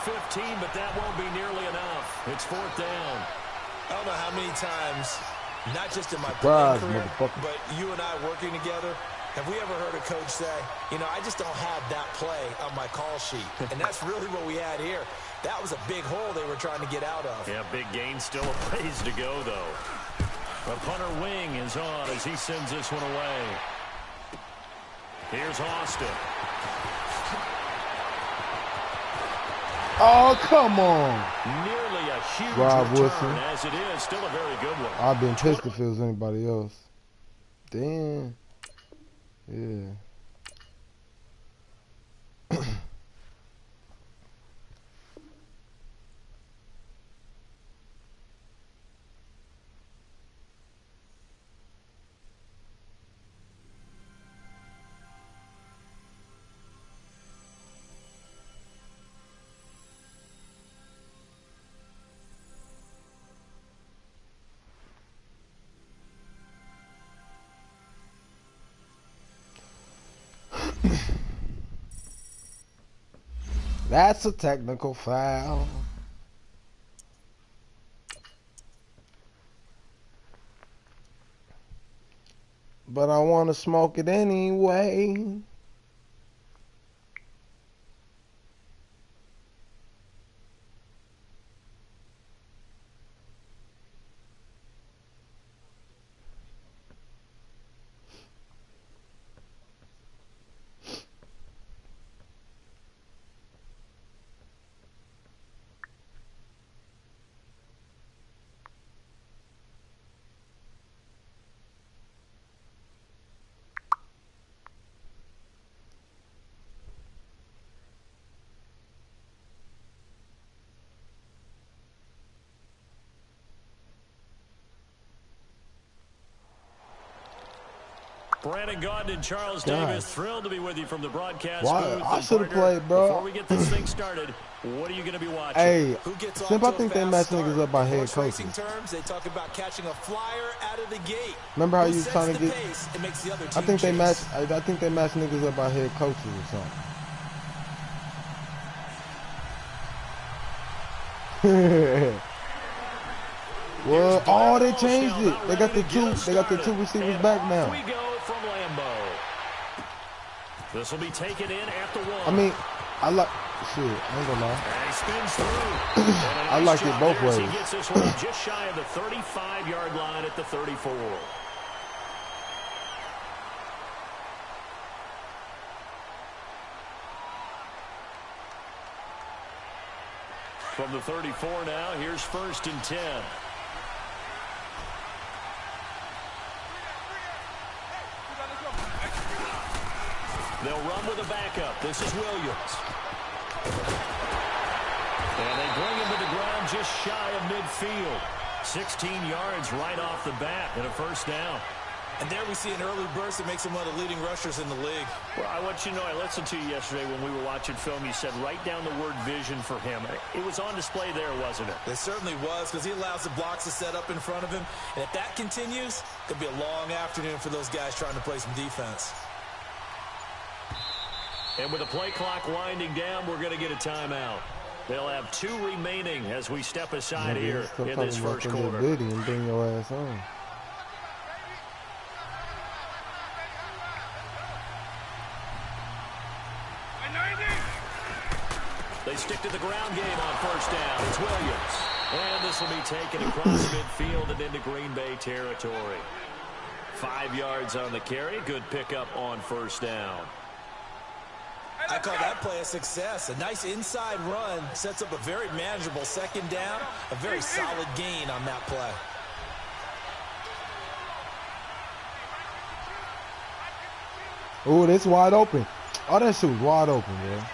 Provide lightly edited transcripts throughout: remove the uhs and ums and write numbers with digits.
15, but that won't be nearly enough. It's 4th down. I don't know how many times, not just in my playing career, but you and I working together, have we ever heard a coach say, you know, I just don't have that play on my call sheet. And that's really what we had here. That was a big hole they were trying to get out of. Yeah, big gain, still a ways to go, though. The punter wing is on as he sends this one away. Here's Austin. Oh, come on. Nearly a huge return, as it is. Still a very good one. I've been pissed if it was anybody else. Damn. Yeah. That's a technical foul. But I want to smoke it anyway. Brandon Gaudin and Charles Davis, thrilled to be with you from the broadcast booth. I should have played, bro. Before we get this thing started, what are you going to be watching? Hey, Simp, I think they match niggas up by head coaches. Terms, they talk about catching a flyer out of the gate. Remember how you was trying to get? I think they match. I think they match niggas up by head coaches or something. Well, oh, they changed it. They got the two receivers back now. We go from Lambeau. This will be taken in at the 1. I mean, I like shit. I ain't gonna lie. And he spins through. I like it both ways. He gets this one just shy of the 35-yard line at the 34. From the 34 now, here's 1st and 10. They'll run with a backup. This is Williams. And they bring him to the ground just shy of midfield. 16 yards right off the bat and a 1st down. And there we see an early burst that makes him one of the leading rushers in the league. Well, I want you to know, I listened to you yesterday when we were watching film. You said write down the word vision for him. It was on display there, wasn't it? It certainly was, because he allows the blocks to set up in front of him. And if that continues, it could be a long afternoon for those guys trying to play some defense. And with the play clock winding down, we're going to get a timeout. They'll have 2 remaining as we step aside here in this first quarter. And bring your ass on. They stick to the ground game on 1st down. It's Williams. And this will be taken across midfield and into Green Bay territory. 5 yards on the carry. Good pickup on 1st down. I call that play a success. A nice inside run sets up a very manageable 2nd down. A very solid gain on that play. Oh, that's wide open. Oh, that shit was wide open, man.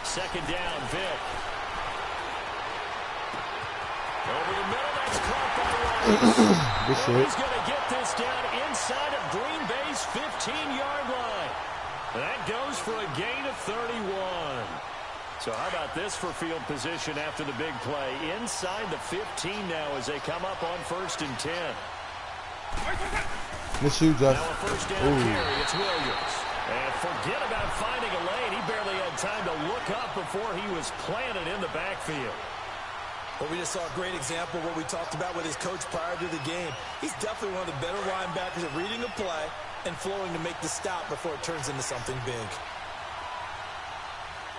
2nd down, Vic. Over the middle, that's caught by Rice. He's going to get this down inside of Green Bay's 15-yard line. That goes for a gain of 31. So how about this for field position after the big play? Inside the 15 now as they come up on 1st and 10. Let's shoot, Josh. Now a 1st down carry. It's Williams. And forget about finding a lane. He barely had time to look up before he was planted in the backfield. Well, we just saw a great example of what we talked about with his coach prior to the game. He's definitely one of the better linebackers at reading a play and flowing to make the stop before it turns into something big.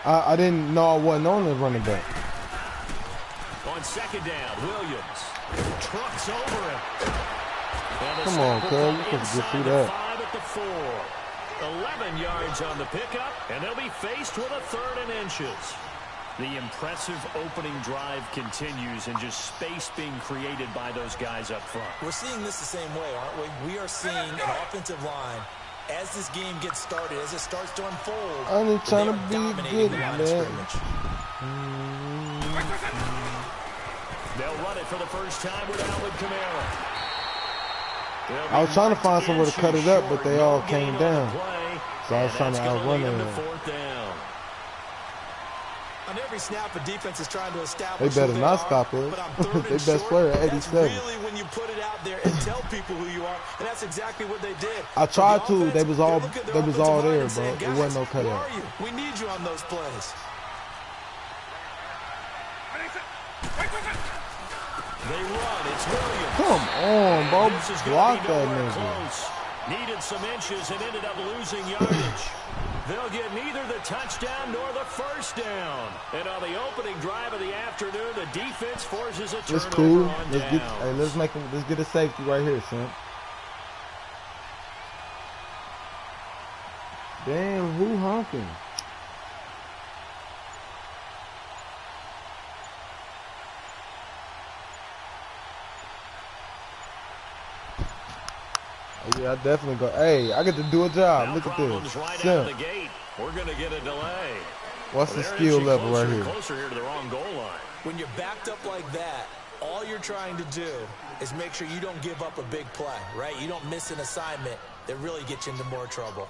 I didn't know I wasn't on the running back. On second down, Williams trucks over him. Come on, cuz. You can just see that. 5 at the 4. 11 yards on the pickup, and they'll be faced with a 3rd and inches. The impressive opening drive continues, and just space being created by those guys up front. We're seeing this the same way, aren't we? We are seeing an offensive line, as this game gets started, as it starts to unfold, I ain't trying to be good, man. They'll run it for the first time with Alvin Kamara. I was trying to find somewhere to cut it up, but they all came down. So I was trying to outrun it. On every snap, a defense is trying to establish. They better not stop us. They best player at 87. That's really when you put it out there and tell people who you are, and that's exactly what they did. I tried to. They was all there, bro. It wasn't no cutout. We need you on those plays. They run. It's Williams. Come on, bro. Block that nigga. Close. Needed some inches and ended up losing yardage. They'll get neither the touchdown nor the first down. And on the opening drive of the afternoon, the defense forces a turnover. It's cool. On Let's get a safety right here, son. Damn, who honking? Yeah, I definitely go. Hey, I get to do a job. Now look at this. Right out of the gate. We're going to get a delay. What's the skill level right here? Closer here to the wrong goal line. When you're backed up like that, all you're trying to do is make sure you don't give up a big play, right? You don't miss an assignment that really gets you into more trouble.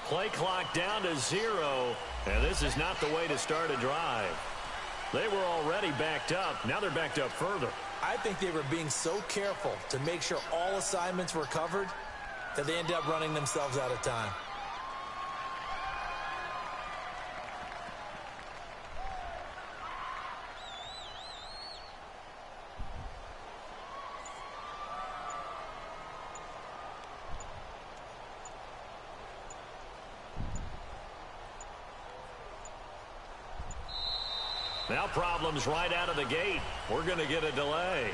Play clock down to 0, and this is not the way to start a drive. They were already backed up. Now they're backed up further. I think they were being so careful to make sure all assignments were covered that they ended up running themselves out of time. Now problems right out of the gate. We're going to get a delay.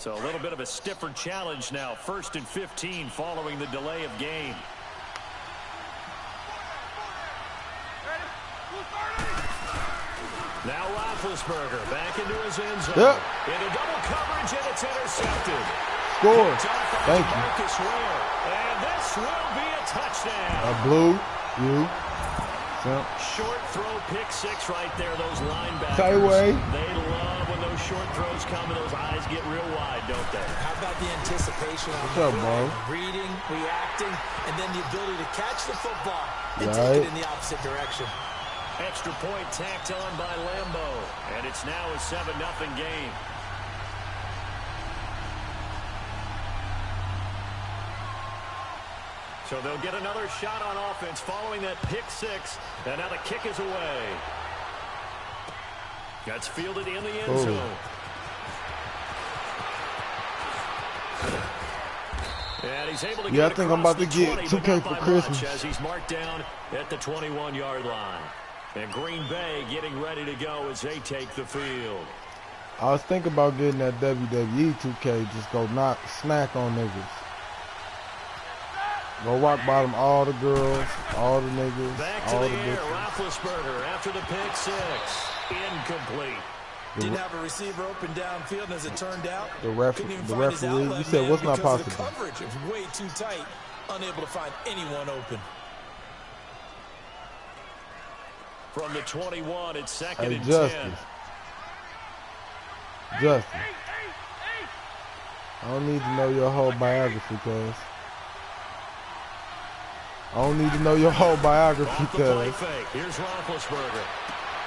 So a little bit of a stiffer challenge now. 1st and 15 following the delay of game. Now Roethlisberger back into his end zone. Yep. Into double coverage, and it's intercepted. Score. Thank you. And this will be a touchdown. Blue, you. Yep. Short throw, pick 6 right there. Those linebackers. Tayway. They love when those short throws come and those eyes get real wide, don't they? How about the anticipation on What's up, bro? reading, reacting, and then the ability to catch the football and right. take it in the opposite direction. Extra point tacked on by Lambo. And it's now a 7-0 game. So they'll get another shot on offense following that pick 6. And now the kick is away. That's fielded in the end zone. And he's able to get I think I'm about to get 2K for Christmas. As he's marked down at the 21-yard line. And Green Bay getting ready to go as they take the field. I was thinking about getting that WWE 2K, just go snack on niggas. Go rock bottom all the girls, all the niggas, Back to all the the air, bitches. Roethlisberger after the pick six. Incomplete. Didn't have a receiver open downfield, and as it turned out, The couldn't even referee, find his outlet you said man what's not because of the possible? coverage. It was way too tight, unable to find anyone open. From the 21, it's second and 10. Justice. I don't need to know your whole biography, cuz. I don't need to know your whole biography, Off the play cuz. fake. Here's Roethlisberger.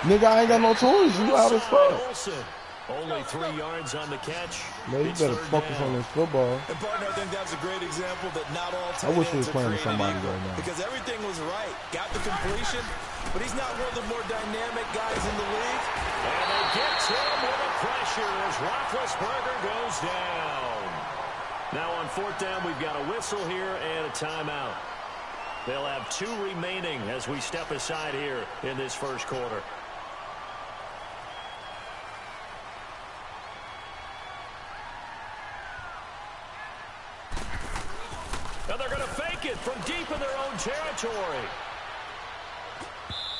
Nigga, I ain't got no toys. You out as fuck. Olsen. Only 3 yards on the catch. Man, you It's better third focus down. on this football. And partner, I think that's a great example that not all I wish he was tight ends are playing with created somebody equal, right now. because everything was right. Got the completion, but he's not one of the more dynamic guys in the league. And they get to him with the pressure as Roethlisberger goes down. Now on fourth down, we've got a whistle here and a timeout. They'll have 2 remaining as we step aside here in this first quarter. And they're going to fake it from deep in their own territory.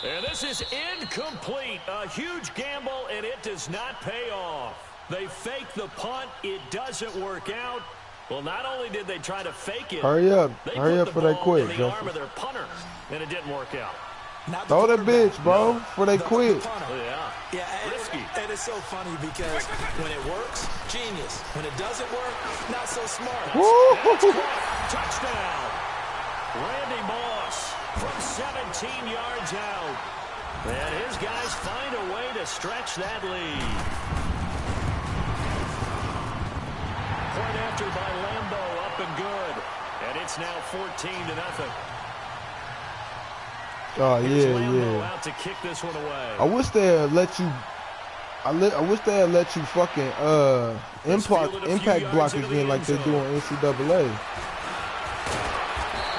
And this is incomplete. A huge gamble, and it does not pay off. They fake the punt. It doesn't work out. Well, not only did they try to fake it, Hurry up. they Hurry put up the for they ball quit, in the Justice. arm of their punter, and it didn't work out. Not the Throw that quarterback. bitch, bro, before they quit. The punter. Yeah. Yeah, Risky. and it's so funny because when it works, genius. When it doesn't work, not so smart. Woo! That's caught. Touchdown. Randy Moss from 17 yards out. And his guys find a way to stretch that lead. Point after by Lambo, up and good. And it's now 14-0. Oh, Here's Lambo yeah. out to kick this one away. I wish they'd let you. I wish they'd let you fucking impact block again like they do on NCAA.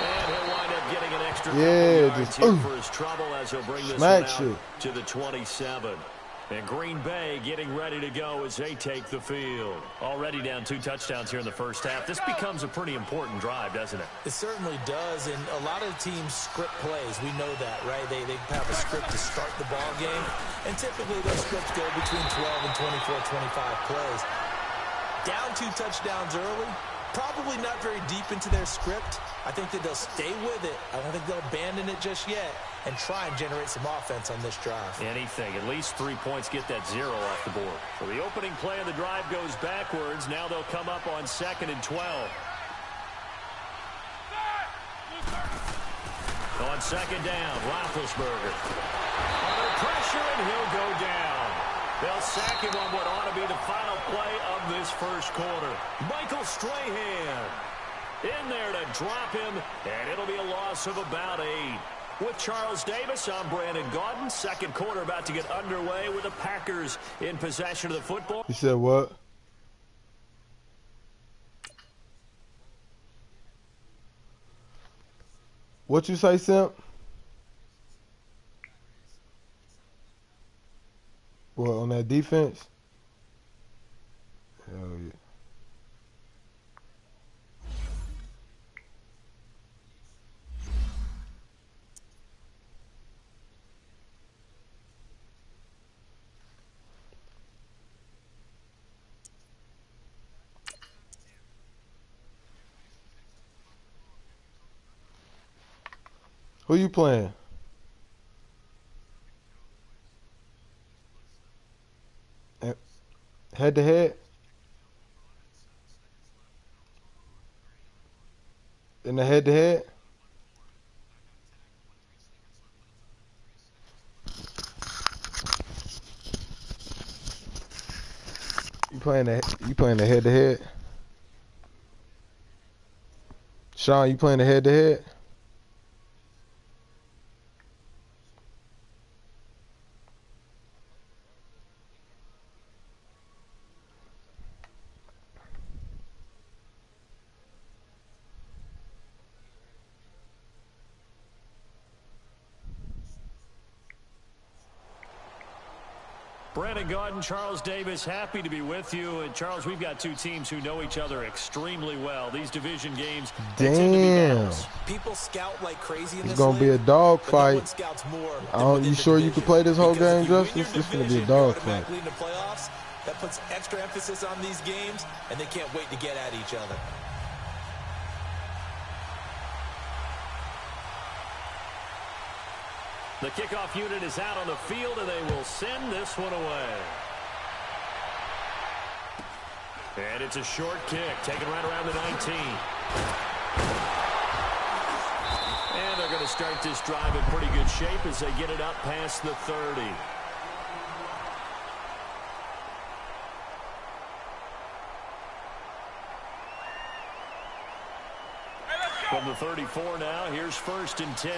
And he'll wind up getting an extra couple Yeah, yards just here for his trouble as he'll bring this smack one out shit. to the 27. And Green Bay getting ready to go as they take the field. Already down 2 touchdowns here in the first half. This becomes a pretty important drive, doesn't it? It certainly does, and a lot of teams script plays. We know that, right? They have a script to start the ball game, and typically those scripts go between 12 and 24, 25 plays. Down 2 touchdowns early, probably not very deep into their script. I think that they'll stay with it. I don't think they'll abandon it just yet and try and generate some offense on this drive. Anything. At least 3 points, get that 0 off the board. So the opening play of the drive goes backwards. Now they'll come up on 2nd and 12. On 2nd down, Roethlisberger. Under pressure, and he'll go down. They'll sack him on what ought to be the final play of this first quarter. Michael Strahan in there to drop him, and it'll be a loss of about 8. With Charles Davis, I'm Brandon Gaudin. Second quarter about to get underway with the Packers in possession of the football. You said what? What you say, Simp? What, on that defense? Hell yeah. Who you playing? Head to head? In the head to head? You playing the head to head? Sean, you playing the head to head? Brandon Gaudin, Charles Davis, happy to be with you. And Charles, we've got two teams who know each other extremely well. These division games, they tend to be battles. People scout like crazy in it's this gonna be a dog fight. You sure you can play this whole game, Justice? This is gonna be a dog fight. That puts extra emphasis on these games, and they can't wait to get at each other. The kickoff unit is out on the field, and they will send this one away. And it's a short kick, taken right around the 19. And they're going to start this drive in pretty good shape as they get it up past the 30. From the 34 now, here's 1st and 10.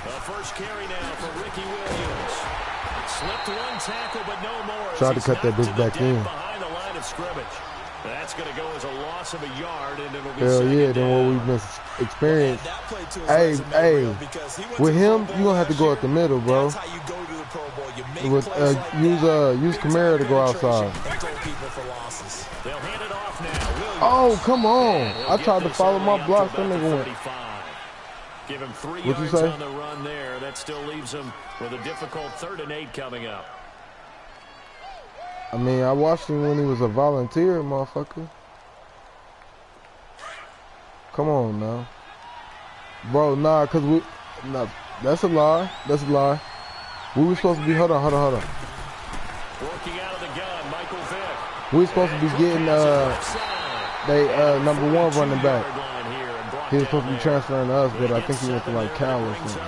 The first carry now for Ricky Williams. Slipped one tackle, but no more. Tried to cut that bitch back in. Behind the line of scrimmage. That's going to go as a loss of a yard, and it'll be hell yeah, then what we've been experiencing. Hey, with him, you're going to have to go at the middle, bro. Use Kamara to go outside. Oh, come on. I tried to follow my block. That nigga went. Give him 3 yards on the run there. That still leaves him with a difficult 3rd and 8 coming up. I mean, I watched him when he was a volunteer, motherfucker. Come on now. Bro, nah, because we... Nah, that's a lie. That's a lie. We were supposed to be... Hold on. Working out of the gun, Michael Vick. We were supposed to be getting, number 1 running back. He was supposed to be transferring to us, but I think he went to, like, Cal or something.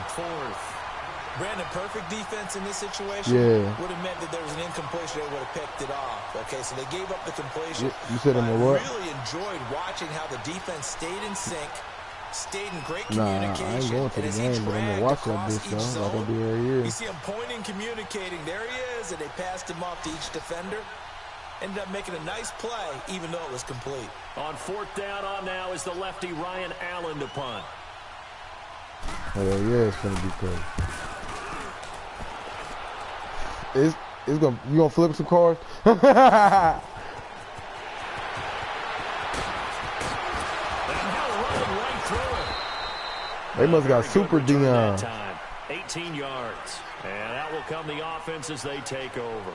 Brandon, perfect defense in this situation would have meant that there was an incompletion. They would have picked it off. Okay, so they gave up the completion. You said him a what? I really enjoyed watching how the defense stayed in sync, stayed in great communication. I ain't going to the game, but I'm going to watch that bitch, though. Like I do every year. You see him pointing, communicating. There he is, and they passed him off to each defender. Ended up making a nice play, even though it was complete. On 4th down on now is the lefty Ryan Allen to punt. Oh, yeah, it's going to be crazy. You gonna flip some cards? They must have got super Dion. 18 yards. And out will come the offense as they take over.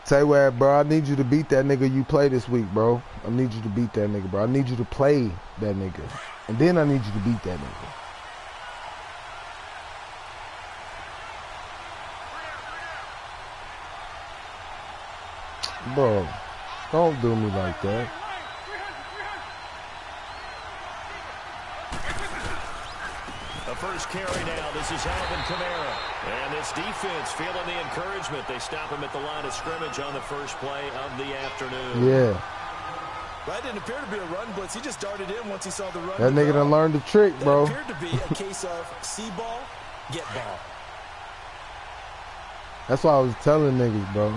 Say what, bro, I need you to beat that nigga you play this week, bro. I need you to beat that nigga, bro. I need you to play that nigga. And then I need you to beat that nigga. Bro, don't do me like that. The first carry now. This is Alvin Kamara. And this defense feeling the encouragement. They stop him at the line of scrimmage on the first play of the afternoon. Yeah. That didn't appear to be a run blitz. He just darted in once he saw the run. That nigga done learned the trick, bro. That appeared to be a case of see ball, get ball. That's why I was telling niggas, bro.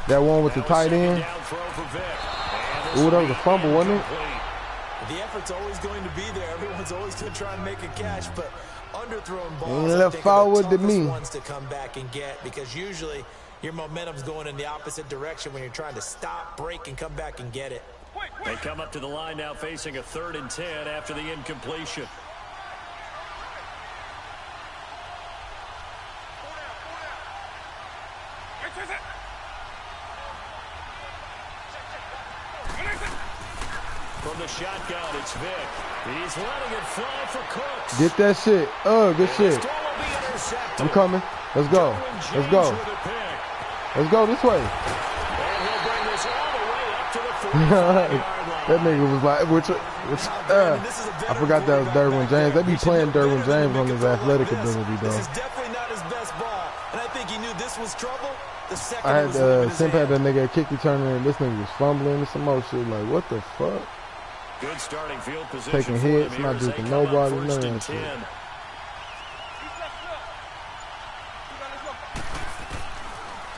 That one with the tight end. Ooh, that was a fumble, wasn't it? The effort's always going to be there. Everyone's always going to try and make a catch, but underthrown balls left forward to me. Ones to come back and get, because usually your momentum's going in the opposite direction when you're trying to stop, break, and come back and get it. They come up to the line now facing a 3rd and 10 after the incompletion. From the shotgun, it's Vick. He's letting it fly for Cooks. Get that shit. Good shit. I'm coming. Let's go. Let's go. Let's go this way. And he'll bring this all the way up to the 45-yard line. That nigga was like, I forgot that was Derwin James. They be playing Derwin James on his athletic ability, though. This is definitely not his best ball, and I think he knew this was trouble. The second I had Simp had that nigga at kick returner, and this nigga was fumbling and some more shit. Like, what the fuck? Good starting field position. Taking hits, not duking nobody, none of that shit.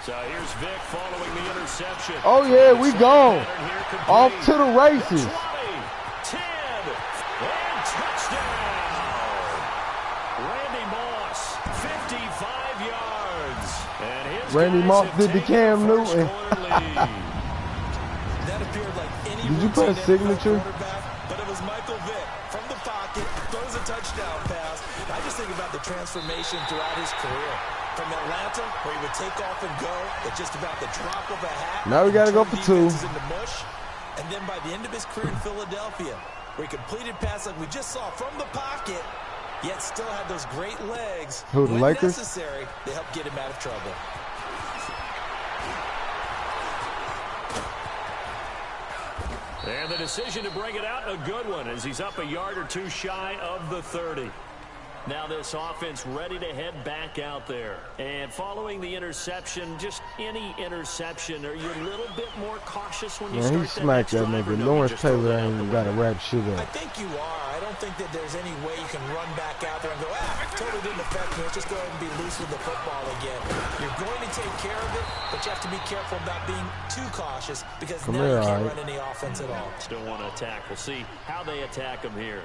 So here's Vic following the interception. Oh yeah, we gone. Off to the races. 20, 10, and touchdown. Randy Moss, 55 yards. And his Randy Moss did the Cam Newton. That appeared like any did you press signature? But it was Michael Vick from the pocket, throws a touchdown pass. I just think about the transformation throughout his career. From Atlanta, where he would take off and go at just about the drop of a hat. Now we got to go for 2. Into mush. And then by the end of his career in Philadelphia, where he completed pass like we just saw from the pocket, yet still had those great legs. Who, the Lakers? Necessary, they helped get him out of trouble. And the decision to bring it out, a good one, as he's up a yard or 2 shy of the 30. Now this offense ready to head back out there. And following the interception, just any interception, are you a little bit more cautious when you start he smacked that nigga. Lawrence Taylor ain't even got to wrap shit up. I think you are. I don't think that there's any way you can run back out there and go, totally didn't affect me. Let's just go ahead and be loose with the football again. You're going to take care of it, but you have to be careful about being too cautious because now you can't run any offense at all. Still want to attack. We'll see how they attack him here.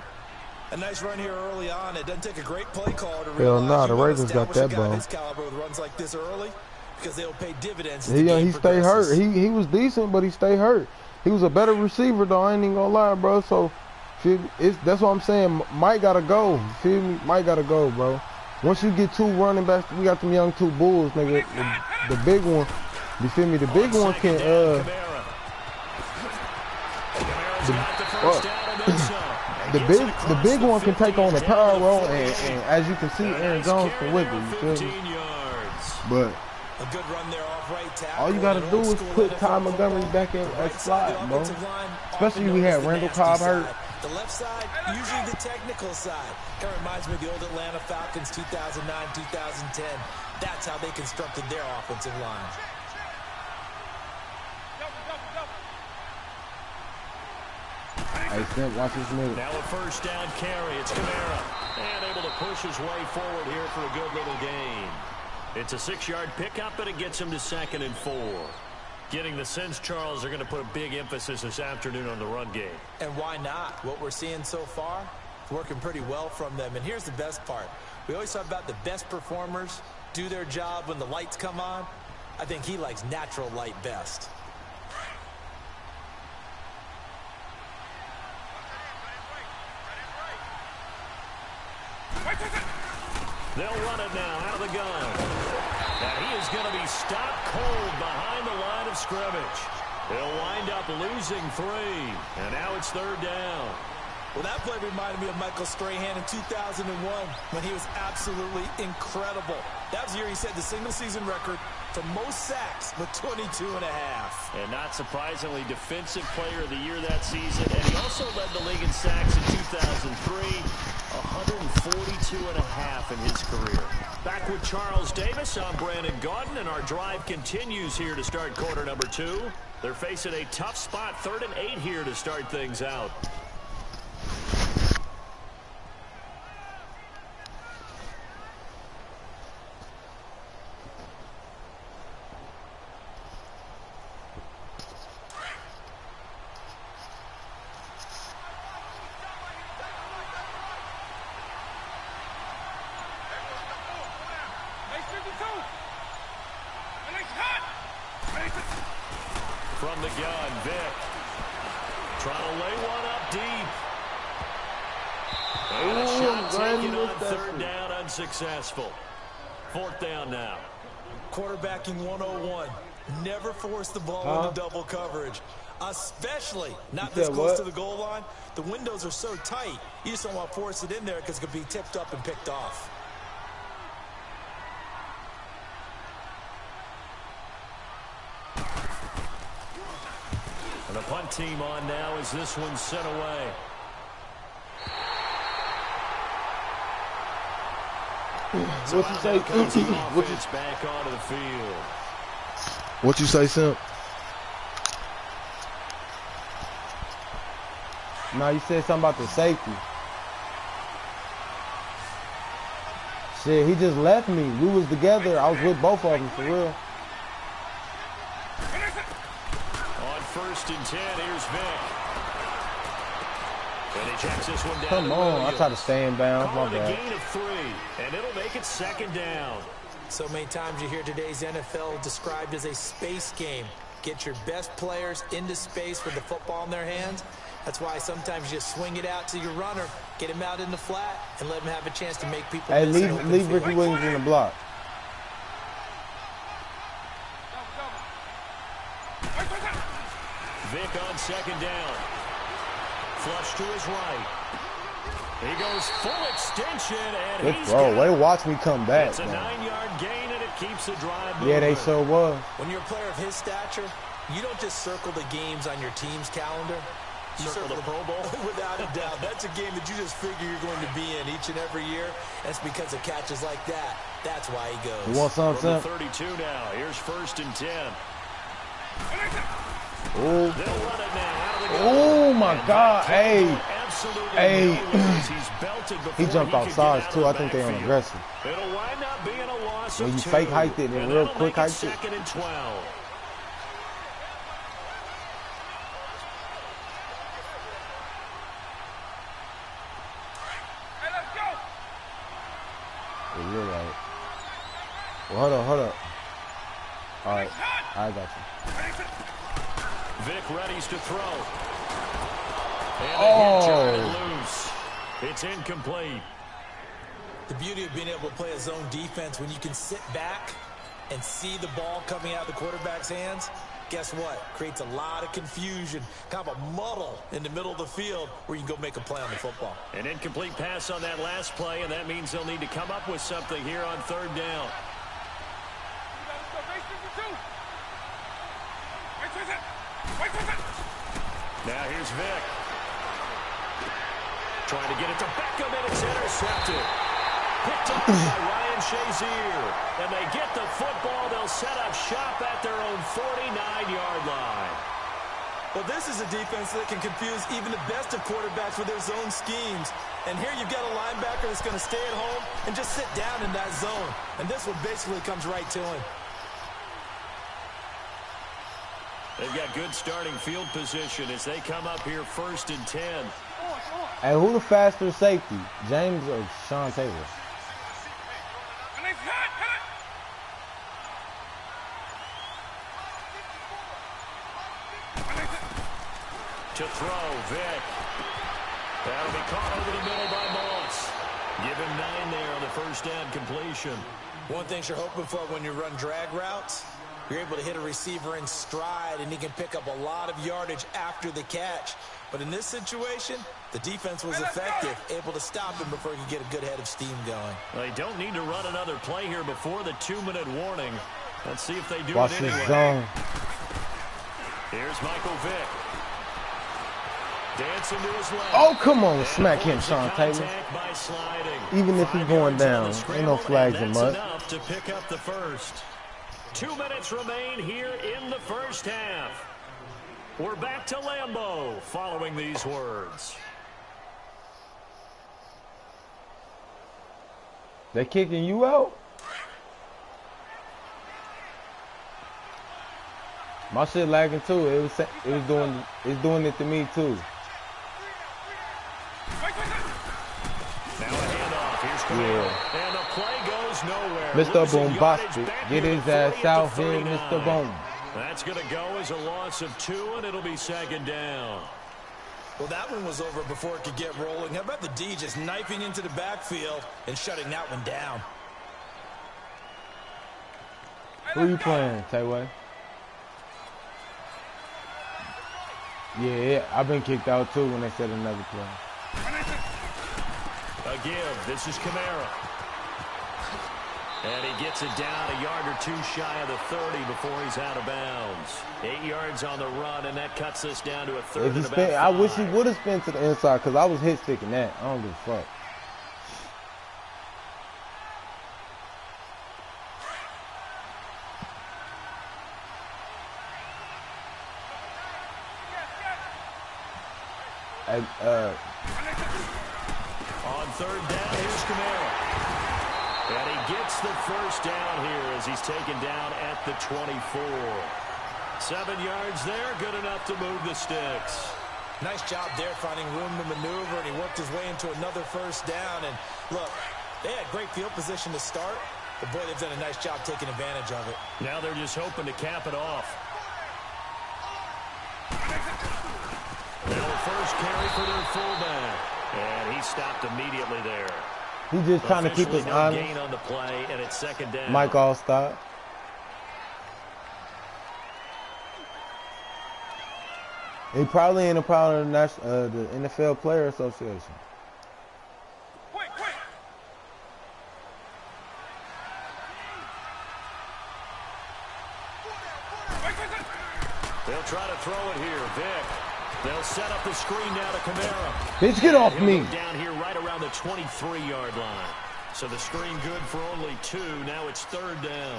A nice run here early on. It doesn't take a great play call to realize. Hell no, the Ravens got that ball. His caliber with runs like this early because they'll pay dividends. He stayed hurt. He was decent, but he stayed hurt. He was a better receiver though. I ain't even gonna lie, bro. So that's what I'm saying. Mike gotta go. Feel me? Mike gotta go, bro. Once you get 2 running backs, we got them young 2 bulls, nigga. The big one, you feel me? The big one can The big one can take on the power roll, and as you can see, Aaron Jones can wiggle. You feel me? But a good run there off right tackle. all you gotta do is put Ty Montgomery back in at slot, bro. Especially we had Randall Cobb hurt. The left side, usually the technical side. Kind of reminds me of the old Atlanta Falcons 2009, 2010. That's how they constructed their offensive line. Hey, Simp, watch this move. Now a first down carry. It's Kamara. And able to push his way forward here for a good little gain. It's a 6-yard pickup, but it gets him to 2nd and 4. Getting the sense, Charles, are going to put a big emphasis this afternoon on the run game. And why not? What we're seeing so far, working pretty well from them. And here's the best part. We always talk about the best performers do their job when the lights come on. I think he likes natural light best. They'll run it now out of the gun. And he is going to be stopped cold behind the line of scrimmage. He'll wind up losing 3. And now it's 3rd down. Well, that play reminded me of Michael Strahan in 2001 when he was absolutely incredible. That was the year he set the single-season record for most sacks with 22 and a half. And not surprisingly, defensive player of the year that season. And he also led the league in sacks in 2003, 142 and a half in his career. Back with Charles Davis, I'm Brandon Gaudin, and our drive continues here to start quarter number 2. They're facing a tough spot, 3rd and 8 here to start things out. From the gun, Vic. Trying to lay one up deep. And a shot taken on 3rd down, unsuccessful. 4th down now. Quarterbacking 101. Never force the ball into double coverage. Especially not this close to the goal line. The windows are so tight, you just don't want to force it in there because it could be tipped up and picked off. And the punt team on now as this one's sent away. What you say? What you back onto the field? What you say, Simp? No, you said something about the safety. Shit, he just left me. We was together. I was with both of them, for real. On 1st and 10, here's Vic. And he checks this one down. Come on, I try to stay in bounds. My bad. A gain of 3, and it'll make it 2nd down. So many times you hear today's NFL described as a space game. Get your best players into space with the football in their hands. That's why sometimes you swing it out to your runner, get him out in the flat, and let him have a chance to make people. Hey, leave Ricky Williams in the block. Vic on 2nd down. Flush to his right. He goes full extension, and Good throw. Way to watch me come back. It's a 9-yard gain, and it keeps the drive moving. Yeah, they sure was. When you're a player of his stature, you don't just circle the games on your team's calendar. You circle the Pro Bowl? Without a doubt. That's a game that you just figure you're going to be in each and every year. That's because of catches like that. That's why he goes. You want something? 32 now. Here's 1st and 10. Oh. They'll run it now. Oh, my God. Hey. Hey. He's belted he jumped off sides, too. I think they on aggressive. It'll wind up being a loss when of you 2. fake hiked it and real quick hiked it. 2nd and 12. Well, hold up. All right, I got you. Vic readies to throw. And loose. It's incomplete. The beauty of being able to play a zone defense when you can sit back and see the ball coming out of the quarterback's hands, guess what? Creates a lot of confusion, kind of a muddle in the middle of the field where you can go make a play on the football. An incomplete pass on that last play, and that means they'll need to come up with something here on 3rd down. Now here's Vic. Trying to get it to Beckham, and it's intercepted. Picked up by Ryan Shazier. And they get the football. They'll set up shop at their own 49-yard line. Well, this is a defense that can confuse even the best of quarterbacks with their zone schemes. And here you've got a linebacker that's going to stay at home and just sit down in that zone. And this one basically comes right to him. They've got good starting field position as they come up here 1st and 10. Hey, who the faster safety, James or Sean Taylor? To throw, Vic. That'll be caught over the middle by Moss. Give him 9 there on the 1st down completion. One thing you're hoping for when you run drag routes, you're able to hit a receiver in stride, and he can pick up a lot of yardage after the catch. But in this situation, the defense was effective, able to stop him before he could get a good head of steam going. They don't need to run another play here before the 2-minute warning. Let's see if they do Watch it anyway. This zone. Here's Michael Vick. Dancing to his left. Oh, come on. Smack him, Sean Taylor. Even if he's going down, ain't no flags in mud. Enough to pick up the first. 2 minutes remain here in the 1st half. We're back to Lambeau following these words. They kicking you out? My shit lagging too. It's doing it to me too. Now a handoff. Here's Camille. And the play goes nowhere. Mr. Bombastic, get his ass out here, Mr. Boom. That's going to go as a loss of 2, and it'll be 2nd down. Well, that one was over before it could get rolling. How about the D just knifing into the backfield and shutting that one down? Who you playing, Tayway? Yeah, I've been kicked out too when they said another play. A give. This is Kamara. And he gets it down a yard or 2 shy of the 30 before he's out of bounds. 8 yards on the run, and that cuts us down to a 3rd and about 5. I wish he would have spun to the inside because I was hit sticking that. I don't give a fuck. On third down, here's Camara. And he gets the first down here as he's taken down at the 24. 7 yards there, good enough to move the sticks. Nice job there finding room to maneuver, and he worked his way into another first down. And look, they had great field position to start, but boy, they've done a nice job taking advantage of it. Now they're just hoping to cap it off. Now the first carry for their fullback. And he stopped immediately there. He's just trying to keep us honest. Gain on the play, and it's second down. Mike Allstott. He probably in a part of the NFL Player Association. They'll try to throw it here. Vic. They'll set up the screen now to Camara. Bitch, get off me. Down here right around the 23-yard line. So the screen good for only 2. Now it's third down.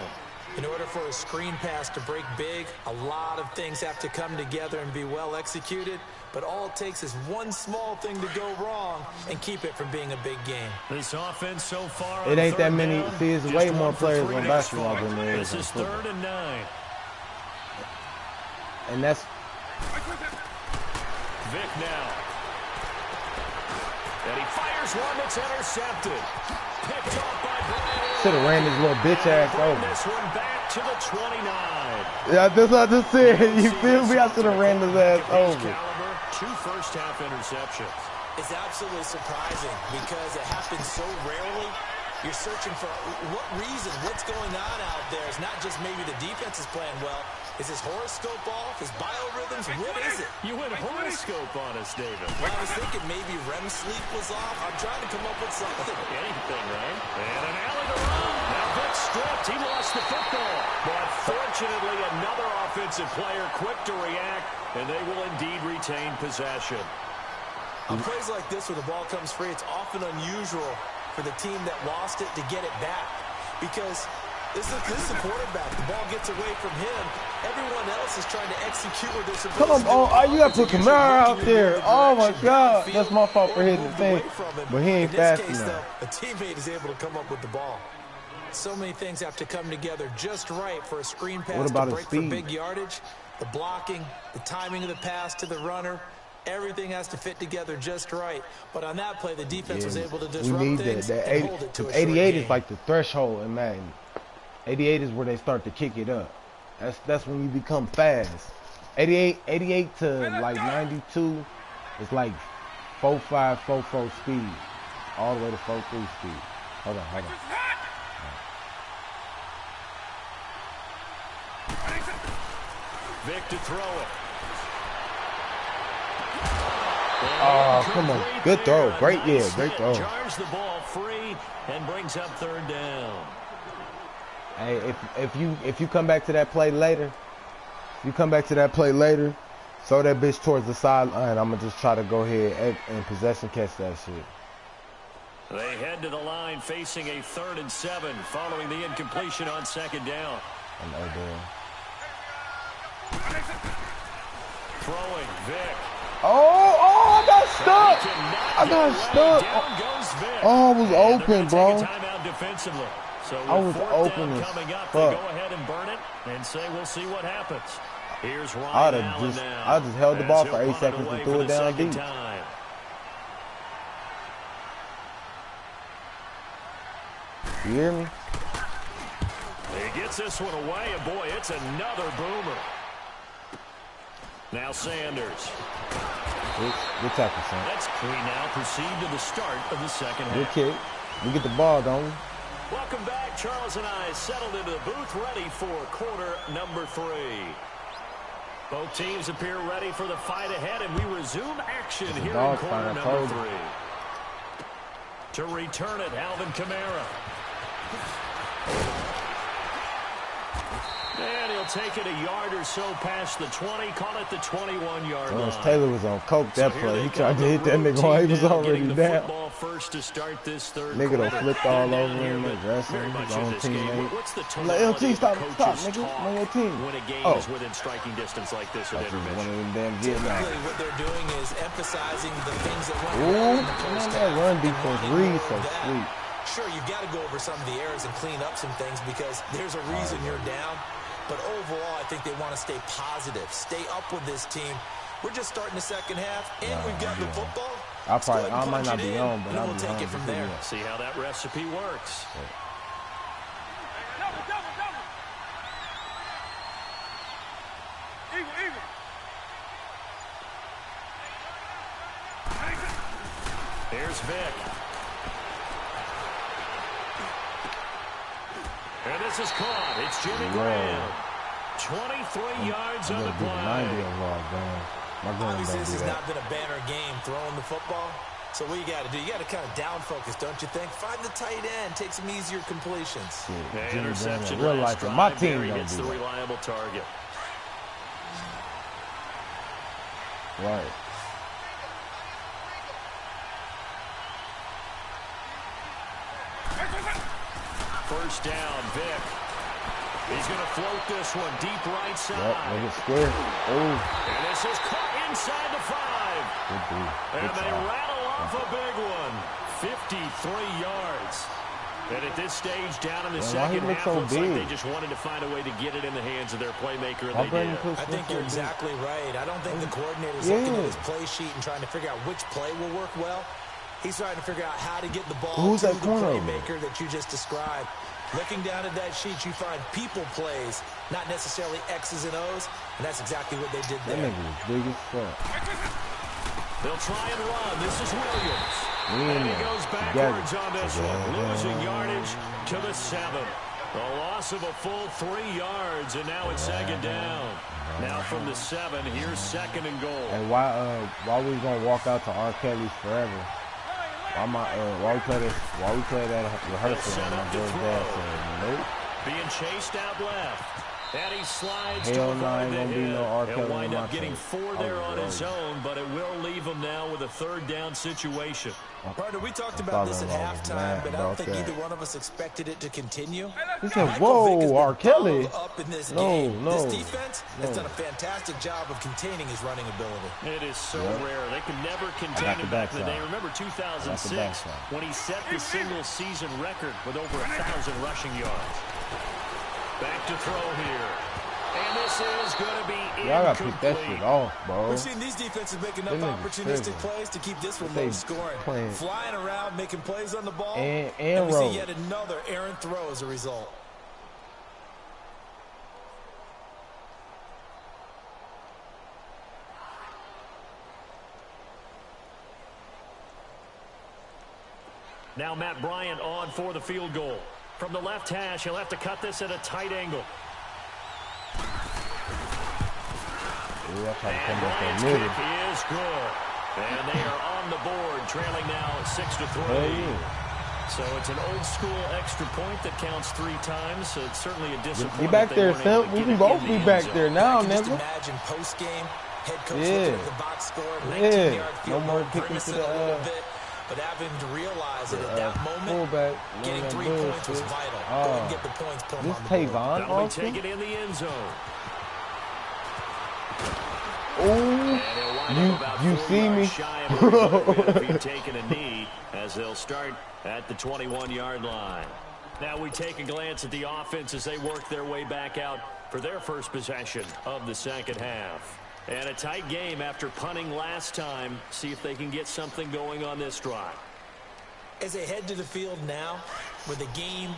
In order for a screen pass to break big, a lot of things have to come together and be well executed. But all it takes is one small thing to go wrong and keep it from being a big game. This offense so far. It ain't that many. See, it's way more players on basketball than there is. This is third and 9. And that's Vic now. And he fires one that's intercepted. Picked off by Brian. Should have ran his little bitch ass over. This one back to the 29. Yeah, that's what I just said. You feel me? I should have ran his ass over. Caliber, 2 first-half interceptions. It's absolutely surprising because it happens so rarely. You're searching for what reason, what's going on out there. It's not just maybe the defense is playing well. Is his horoscope off? His biorhythms? What is it? You went horoscope on us, David. Well, I was thinking maybe REM sleep was off. I'm trying to come up with something. Anything, right? And an alley to run. Now Vic stripped. He lost the football. But fortunately, another offensive player quick to react, and they will indeed retain possession. On plays like this where the ball comes free, it's often unusual for the team that lost it to get it back. Because this is the quarterback. The ball gets away from him. Everyone else is trying to execute what they're supposed to do. Come on, you got to put Camara out there. Oh, my God. That's my fault for hitting the thing. But he ain't fast enough. A teammate is able to come up with the ball. So many things have to come together just right for a screen pass to break for big yardage. The blocking, the timing of the pass to the runner. Everything has to fit together just right. But on that play, the defense was able to disrupt things and hold it to a short 88 game. is like the threshold in Madden. 88 is where they start to kick it up. That's when you become fast. 88 to like 92 is like 4.5, 4.4 speed. All the way to 4.3 speed. Hold on. Vic to throw it. Oh, come on. Good throw. Great throw. Jars the ball free and brings up third down. Hey, if you come back to that play later, throw that bitch towards the sideline. I'm going to just try to go ahead and possession catch that shit. They head to the line facing a 3rd and 7 following the incompletion on second down. Throwing, Vic. I got stuck. Oh, I was open, bro. Timeout defensively. So I was open as coming up, fuck. They go ahead and burn it and say we'll see what happens. Here's Ryan Allen now. I just held the ball for 8 seconds and threw it down deep. You hear me? He gets this one away, and boy, it's another boomer. Now Sanders. Good tackle, son. We now proceed to the start of the second half. Good kick. We get the ball, don't we? Welcome back. Charles and I settled into the booth, ready for quarter number 3. Both teams appear ready for the fight ahead, and we resume action here in quarter number 3. To return it, Alvin Kamara. And he'll take it a yard or so past the 20. Call it the 21-yard line. Taylor was on coke that play. He tried to hit that nigga while he was already down. First to start this third nigga done flipped all over him and wrestling his own teammate. Like, LT, stop, nigga. On your team. When a game is within striking distance like this at intermission. One of them damn Vietnam. What they're doing is emphasizing the things that went wrong in the first half. That run defense reads so sweet. Sure, you've got to go over some of the errors and clean up some things because there's a reason you're down. But overall, I think they want to stay positive, stay up with this team. We're just starting the second half, and we've got the football. I might not be on, but we'll take it from there. See how that recipe works. Here's Vic. And this is caught. It's Jimmy Graham. 23 yards on the play. Obviously, this has not been a banner game throwing the football. So what you got to do, you got to kind of down focus, don't you think? Find the tight end, take some easier completions. Interception. Real life, my team don't hits do the that. reliable target. Right. First down, Vic. He's going to float this one deep right side. Make it square. Oh. And this is caught inside the 5. And they rattle off a big one. 53 yards. And at this stage, down in the second half, looks like they just wanted to find a way to get it in the hands of their playmaker, and they did. I think you're exactly right. I don't think the coordinator's looking at his play sheet and trying to figure out which play will work well. He's trying to figure out how to get the ball to the playmaker that you just described. Looking down at that sheet, you find people plays, not necessarily X's and O's, and that's exactly what they did there. That nigga was big as fuck. They'll try and run. This is Williams. And he goes backwards on this one, losing yardage to the 7. A loss of a full 3 yards, and now it's second down. Now from the 7, here's second and goal. And why we gonna walk out to R. Kelly's forever? Why we play that rehearsal and my girl's dad said, nope. Being chased out left. And he slides to avoid the hit. He'll wind up getting 4 there on his own, but it will leave him now with a third down situation. Partner, we talked about this at halftime, but I don't think either one of us expected it to continue. He said, whoa, R. Kelly. This defense has done a fantastic job of containing his running ability. It is so rare. They could never contain him back in the day. Remember 2006 when he set the single-season record with over 1,000 rushing yards. Back to throw here. And this is going to be incomplete. Y'all got to pick that shit off, bro. We've seen these defenses make enough opportunistic plays to keep this one low scoring. Flying around, making plays on the ball. And we see yet another errant throw as a result. Now Matt Bryant on for the field goal. From the left hash, he'll have to cut this at a tight angle. And Bryant's kick is good. And they are on the board, trailing now 6-3. So it's an old-school extra point that counts 3 times. So it's certainly a disappointment. Be back there, Phil. We can both be back there now, just never. Imagine post-game, head coach looking at the box score, 19-yard field, no more kicking to the but having to realize that at that moment, getting 3 points was vital. Go and get the points, put them on the board. That'll be taken in the end zone. Oh, you see me? Taking a knee as they'll start at the 21-yard line. Now we take a glance at the offense as they work their way back out for their first possession of the second half. And a tight game after punting last time. See if they can get something going on this drive. As they head to the field now, with the game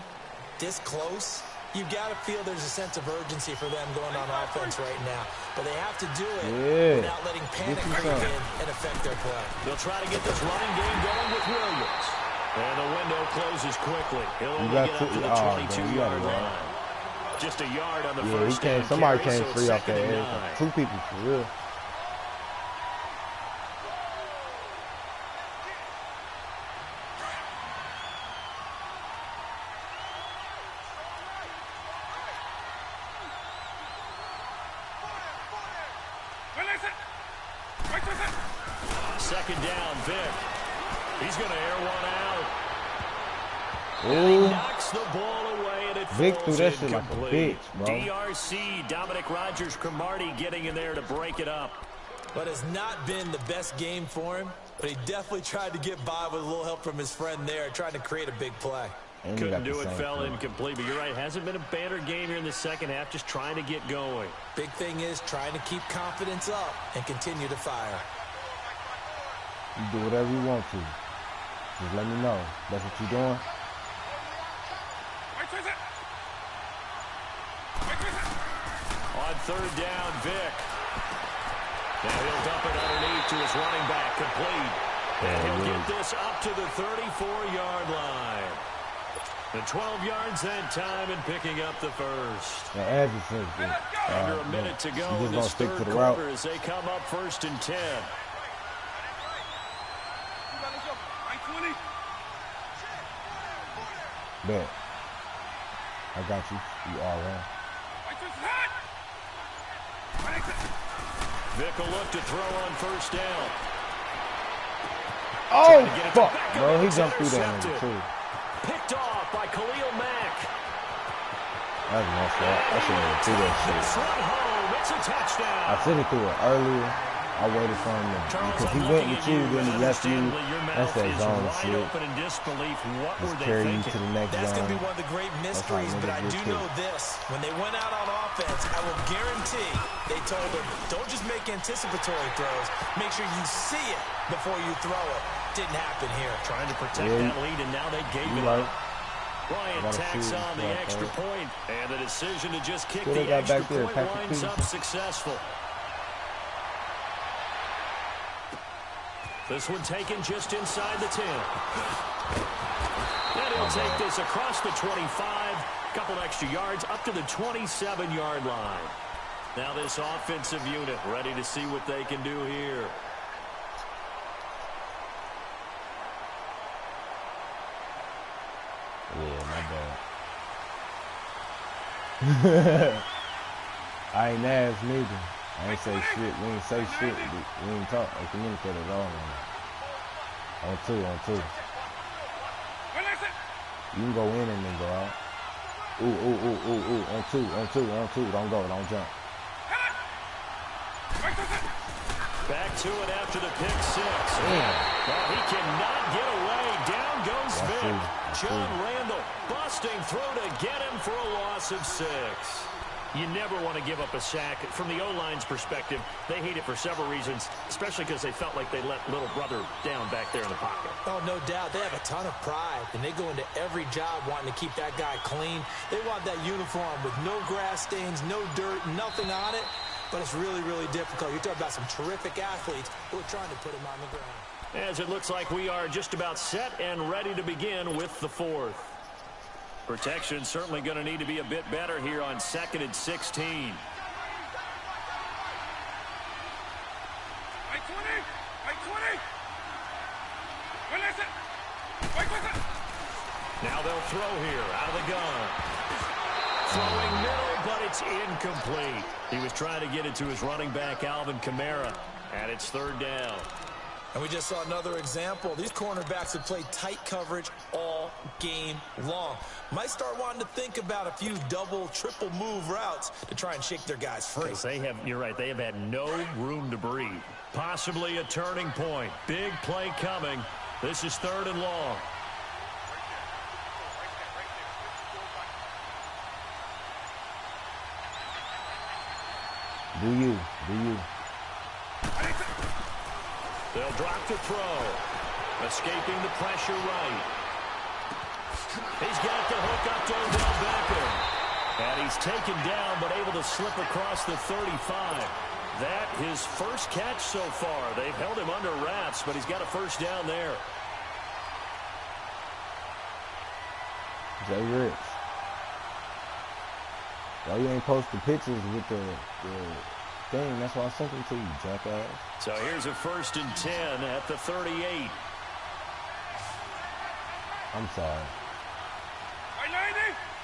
this close, you've got to feel there's a sense of urgency for them going on offense right now. But they have to do it without letting panic creep in and affect their play. They'll try to get this running game going with Williams. And the window closes quickly. He'll only get up to the 22-yard line. Just a yard on the first down. Somebody came free off that edge. 2 people for real. second down, Vic. He's going to air one out. Ooh. He knocks the ball away, and it Vic threw falls that shit like a incomplete. bitch, bro. DRC, Dominic Rodgers-Cromartie getting in there to break it up. But it's not been the best game for him, but he definitely tried to get by with a little help from his friend there, trying to create a big play. Couldn't do it, fell incomplete, but you're right. Hasn't been a banner game here in the second half, just trying to get going. Big thing is trying to keep confidence up and continue to fire. You do whatever you want to. Just let me know. That's what you're doing. On third down, Vic. Now he'll dump it underneath to his running back, complete. And he'll get this up to the 34-yard line. The 12 yards that time and picking up the first. Under a minute to go in this third quarter as they come up 1st and 10. Bet. I got you. You all right. Vic will look to throw on 1st down. Oh, fuck, bro. He jumped through that nigga, too. Picked off by Khalil Mack. That's my fault. I should have threw that shit. It's a touchdown. I should have threw it earlier. I waited for him to, because he went with you, then he left you. That's that zone shit. Just carry you to the next That's zone. going to be one of the great mysteries, but I do know this. When they went out on offense, I will guarantee they told him, don't just make anticipatory throws. Make sure you see it before you throw it. Didn't happen here. Trying to protect that lead, and now they gave it up. Bryant tacks on the extra point, and the decision to just kick the extra point winds up successful. This one taken just inside the 10. And he'll take this across the 25. Couple extra yards up to the 27-yard line. Now this offensive unit ready to see what they can do here. Yeah, my bad. I ain't asked neither. I ain't say shit. We ain't say shit. We ain't talk or communicate at all. On two. You can go in and then go out. Ooh. On two. Don't go. Don't jump. Back to it after the pick six. Well, he cannot get away. Down goes Vic. John Randall busting through to get him for a loss of 6. You never want to give up a sack. From the O-line's perspective, they hate it for several reasons, especially because they felt like they let little brother down back there in the pocket. Oh, no doubt. They have a ton of pride, and they go into every job wanting to keep that guy clean. They want that uniform with no grass stains, no dirt, nothing on it, but it's really, really difficult. You're talking about some terrific athletes who are trying to put him on the ground. As it looks like we are just about set and ready to begin with the 4th. Protection certainly going to need to be a bit better here on 2nd and 16. Now they'll throw here out of the gun. Throwing middle, but it's incomplete. He was trying to get it to his running back, Alvin Kamara, and it's 3rd down. And we just saw another example. These cornerbacks have played tight coverage all game long. Might start wanting to think about a few double, triple move routes to try and shake their guys free. You're right, they have had no room to breathe. Possibly a turning point. Big play coming. This is 3rd and long. Do you? They'll drop the throw. Escaping the pressure right. He's got the hook up to Odell Beckham. And he's taken down, but able to slip across the 35. That his first catch so far. They've held him under wraps, but he's got a 1st down there. Jay Rich. Why you ain't posting pictures with the thing? That's why I sent them to you, jackass. So here's a 1st and 10 at the 38. I'm sorry.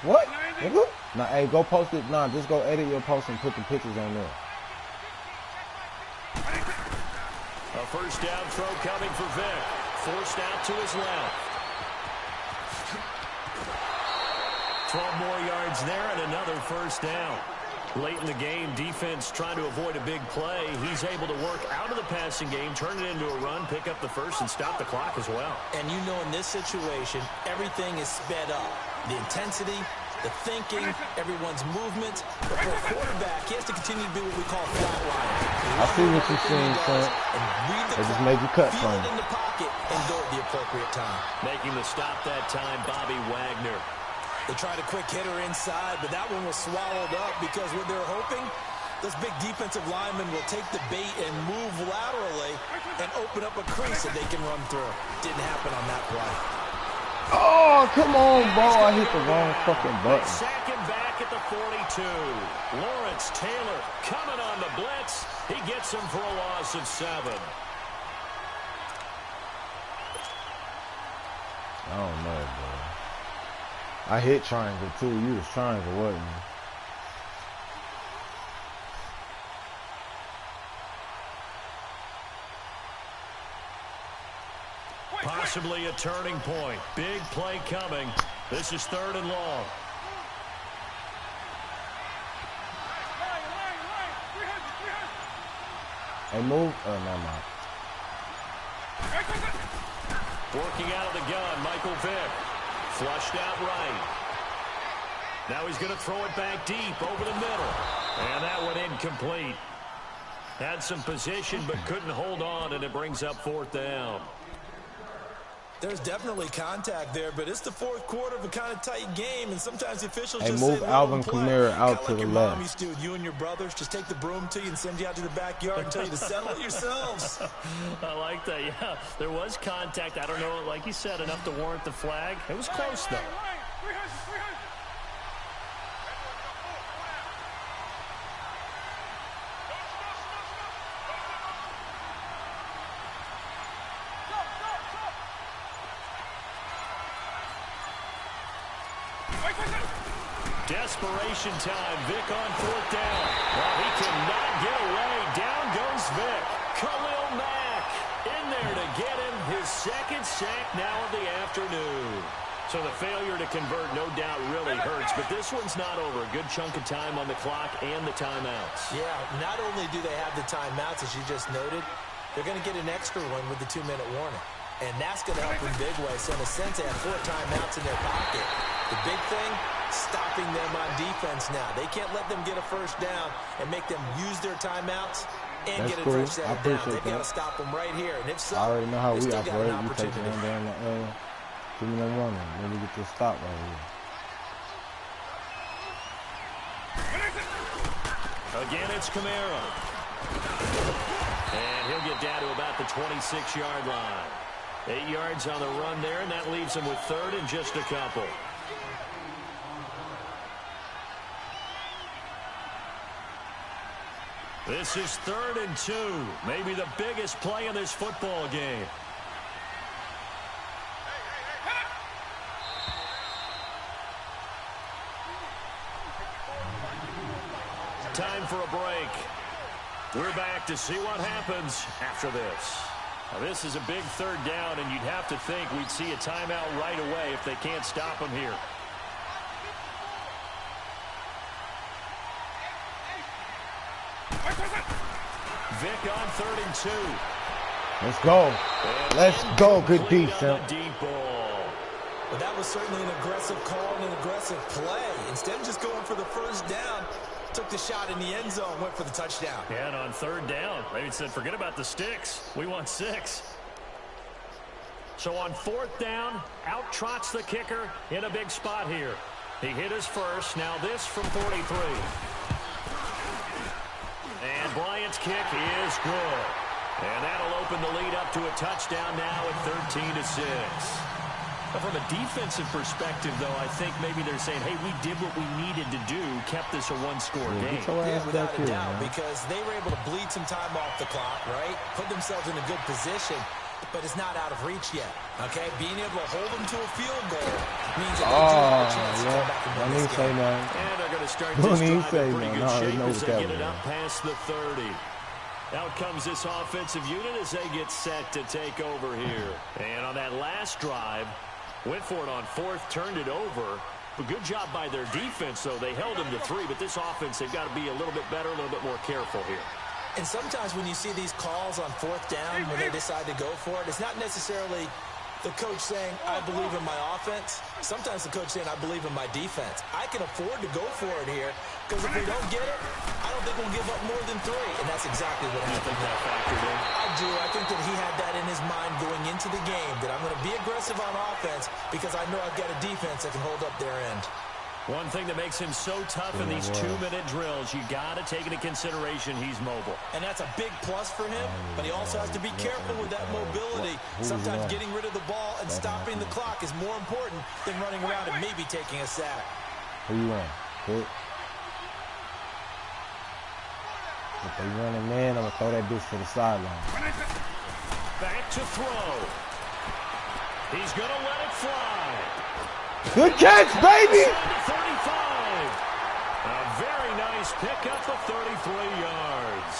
What? Nigga? Nah, hey, go post it. Nah, just go edit your post and put the pictures on there. A first down throw coming for Vic. Forced out to his left. 12 more yards there and another first down. Late in the game, defense trying to avoid a big play. He's able to work out of the passing game, turn it into a run, pick up the first, and stop the clock as well. And you know in this situation, everything is sped up. The intensity, the thinking, everyone's movement. But for a quarterback, he has to continue to be what we call flatline. I see what you're saying, son. They just make you cut from it in the pocket and go at the appropriate time. Making the stop that time, Bobby Wagner. They tried a quick hitter inside, but that one was swallowed up because what they're hoping, those big defensive linemen will take the bait and move laterally and open up a crease that they can run through. Didn't happen on that play. Oh, come on, bro. I hit the wrong fucking button. Second back at the 42. Lawrence Taylor coming on the blitz. He gets him for a loss of 7. I don't know, bro. I hit triangle, too. You was triangle, wasn't you? Possibly a turning point. Big play coming. This is 3rd and long. Hey, move. Oh, never mind. Working out of the gun, Michael Vick. Flushed out right. Now he's going to throw it back deep over the middle. And that one incomplete. Had some position but couldn't hold on, and it brings up 4th down. There's definitely contact there, but it's the 4th quarter of a kind of tight game, and sometimes the officials just move say, Alvin Kamara out to the left. Mom used to do with you and your brothers, just take the broom to you and send you out to the backyard and tell you to settle it yourselves. I like that, yeah. There was contact. I don't know, like you said, enough to warrant the flag. It was close, though. Desperation time. Vic on 4th down. Well, he cannot get away. Down goes Vic. Khalil Mack in there to get him his 2nd sack now of the afternoon. So the failure to convert no doubt really hurts, but this one's not over. A good chunk of time on the clock and the timeouts. Yeah, not only do they have the timeouts, as you just noted, they're going to get an extra one with the 2-minute warning. And that's going to help in big ways. So in a sense, they have 4 timeouts in their pocket. The big thing, stopping them on defense now. They can't let them get a first down and make them use their timeouts and get a touchdown down. They've got to stop them right here. And if so, I already know how we operate. You take them down the 2-minute warning. Then we get to stop right here. Again, it's Kamara. And he'll get down to about the 26-yard line. 8 yards on the run there, and that leaves him with 3rd and just a couple. This is 3rd and 2. Maybe the biggest play in this football game. Time for a break. We're back to see what happens after this. Now, this is a big 3rd down, and you'd have to think we'd see a timeout right away if they can't stop him here. Vic on 3rd and 2. Let's go. Let's go. Good defense. Deep ball. But that was certainly an aggressive call and an aggressive play. Instead of just going for the first down, took the shot in the end zone, went for the touchdown. Yeah, and on 3rd down, they said, forget about the sticks. We want 6. So on 4th down, out trots the kicker in a big spot here. He hit his first. Now this from 43. And Bryant's kick is good. And that'll open the lead up to a touchdown now at 13-6. From a defensive perspective, though, I think maybe they're saying, hey, we did what we needed to do, kept this a one-score game. Yeah, without a doubt, because they were able to bleed some time off the clock, right? Put themselves in a good position, but it's not out of reach yet, okay? Being able to hold them to a field goal means that they do have a chance to come back and win this game. And they're going to start this drive in pretty good shape as they get it up past the 30. Out comes this offensive unit as they get set to take over here. And on that last drive, went for it on fourth, turned it over. But good job by their defense, though. They held them to 3, but this offense, they've got to be a little bit better, a little bit more careful here. And sometimes when you see these calls on fourth down, when they decide to go for it, it's not necessarily the coach saying, I believe in my offense. Sometimes the coach saying, I believe in my defense. I can afford to go for it here because if we don't get it, I don't think we'll give up more than 3. And that's exactly what happened. You think that factored in? I do. I think that he had that in his mind going into the game, that I'm going to be aggressive on offense because I know I've got a defense that can hold up their end. One thing that makes him so tough in these 2-minute drills, you got to take into consideration he's mobile. And that's a big plus for him, but he also has to be careful with that mobility. Sometimes getting rid of the ball and stopping the clock is more important than running around and maybe taking a sack. Who you want? Hit. If they running man, I'm going to throw that bitch to the sideline. Back to throw. He's going to let it fly. Good catch, baby! 35. A very nice pickup of 33 yards.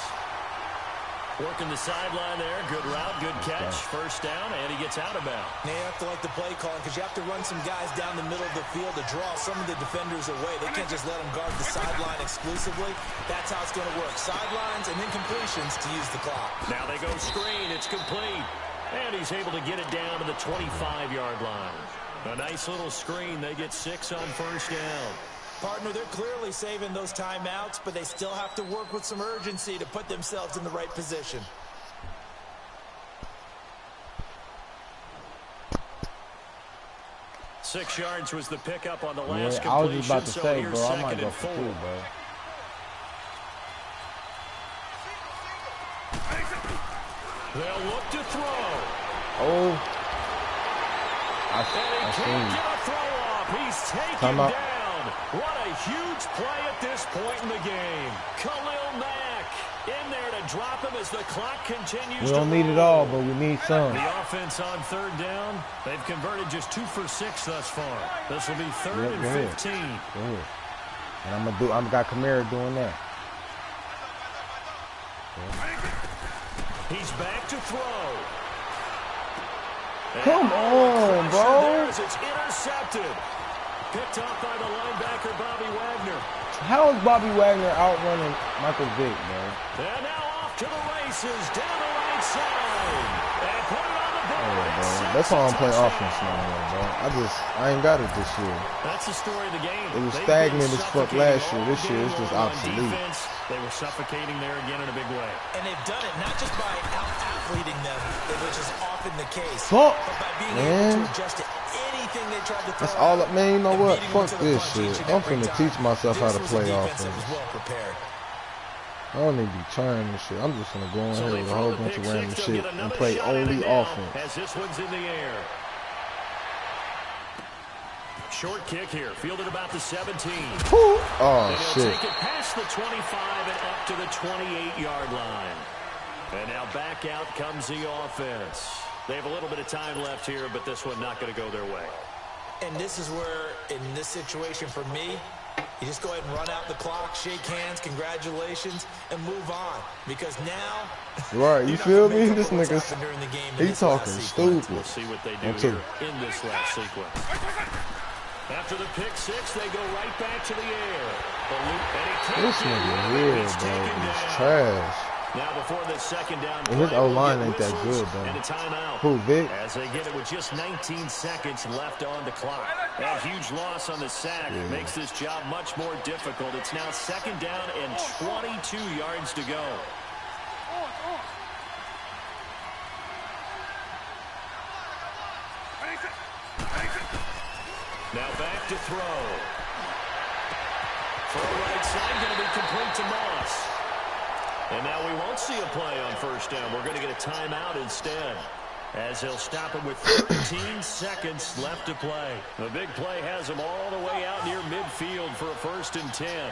Working the sideline there. Good route, good catch. First down, and he gets out of bounds. Now you have to like the play calling because you have to run some guys down the middle of the field to draw some of the defenders away. They can't just let them guard the sideline exclusively. That's how it's going to work. Sidelines and then completions to use the clock. Now they go screen. It's complete. And he's able to get it down to the 25-yard line. A nice little screen. They get 6 on first down. Partner, they're clearly saving those timeouts, but they still have to work with some urgency to put themselves in the right position. Six yards was the pickup on the last completion. I was just about to so say, bro, I might go and for 2, 4. bro. They'll look to throw. Oh. I can't get a throw off. He's taken down. What a huge play at this point in the game. Khalil Mack in there to drop him as the clock continues. We don't need it all, but we need some. The offense on third down, they've converted just 2 for 6 thus far. This will be third and 15. Go ahead. And I've got Kamara doing that. He's back to throw. Come on, bro. It's intercepted. Picked off by the linebacker, Bobby Wagner. How is Bobby Wagner outrunning Michael Vick, bro? And now off to the races, down the right side. And put it on the board. That's why I'm playing offense no more, bro. I ain't got it this year. That's the story of the game. It was stagnant as fuck last year. This year it's just obsolete. Defense, they were suffocating there again in a big way. And they've done it not just by out-athleting them, which is often the case, fuck, but by being able to adjust to anything they tried to throw. That's all. Man, you know what? Fuck this shit. I'm finna teach myself how to play offense. Well prepared. I don't need to be trying this shit. I'm just gonna go in here with a whole bunch of random shit and play only offense. As this one's in the air. Short kick here, fielded about the 17. Oh, shit. Take it past the 25 and up to the 28-yard line. And now back out comes the offense. They have a little bit of time left here, but this one not going to go their way. And this is where, in this situation for me, you just go ahead and run out the clock, shake hands, congratulations, and move on. Because now, right, you feel me? This nigga, he talking stupid. We'll see what they do here in this last sequence. After the pick 6, they go right back to the air. This nigga here, bro, is trash. Now before the second down, and his O-line ain't that good, though. And a timeout. Who, Vic? As they get it with just 19 seconds left on the clock. That huge loss on the sack makes this job much more difficult. It's now second down and 22 yards to go. Now back to throw. Throw right side, going to be complete to Moss. And now we won't see a play on first down. We're going to get a timeout instead, as he'll stop him with 13 seconds left to play. The big play has him all the way out near midfield for a 1st and 10.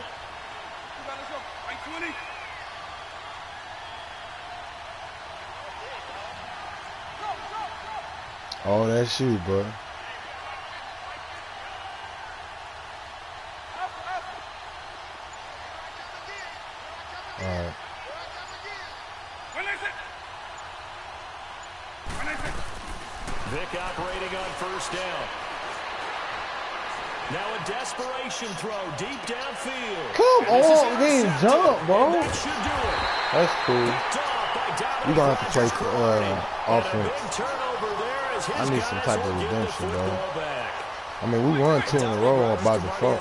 Oh, that's you, bro. All right. Vic operating on first down. Now a desperation throw deep downfield. Come on, getting jumped, bro. That should do it. That's cool. You're going to have to play for offense. I need some type of redemption, bro. I mean, we won 2 in a row by default.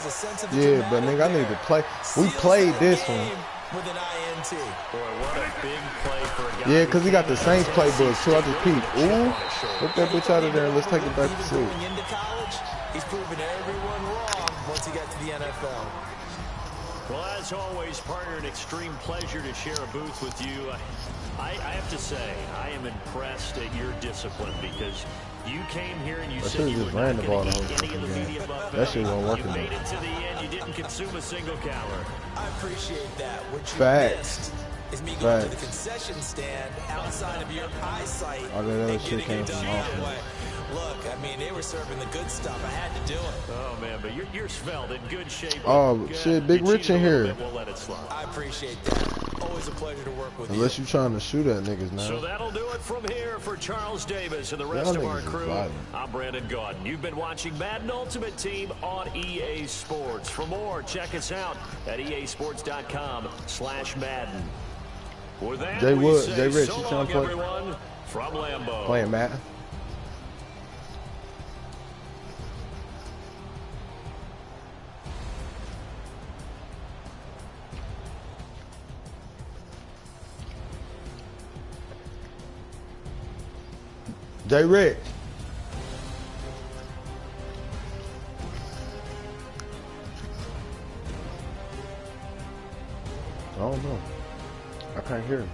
Yeah, but nigga, I need to play. We played this one. With an INT. Boy, what a big play for a guy. Yeah, because he got the Saints playbook, too. I just peeped. Ooh, get that bitch out of there and let's take it back to sleep. Into college, he's proven everyone wrong once he got to the NFL. Well, as always, partner, an extreme pleasure to share a booth with you. I have to say, I am impressed at your discipline because you came here and you said you were not going to eat any of the media buffet. That shit won't work. You made it to the end. You didn't consume a single calorie. I appreciate that. What you Facts. missed is me going to the concession stand outside of your eyesight and shit getting came a from Chick-fil-A. offense. Look, I mean, they were serving the good stuff. I had to do it. Oh, man, but you're svelte, in good shape. Oh, shit, Big Rich in here. We'll let it slide. I appreciate that. Always a pleasure to work with you. Unless you're trying to shoot at niggas now. So that'll do it from here for Charles Davis and the rest of our crew. Violent. I'm Brandon Gaudin. You've been watching Madden Ultimate Team on EA Sports. For more, check us out at easports.com/Madden. With that, Jay Wood, say Jay Rich, so you long, trying to play? everyone, from Lambeau. Playing Matt. Jay Rich. I don't know. I can't hear him.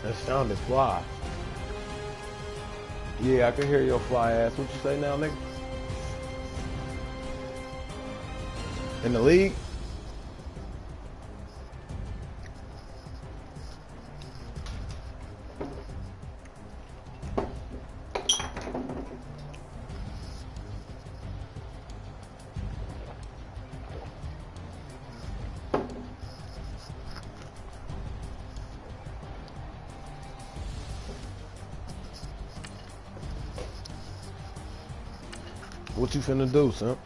That sounded fly. Yeah, I can hear your fly ass. What you say now, nigga? In the league? What you finna do, son?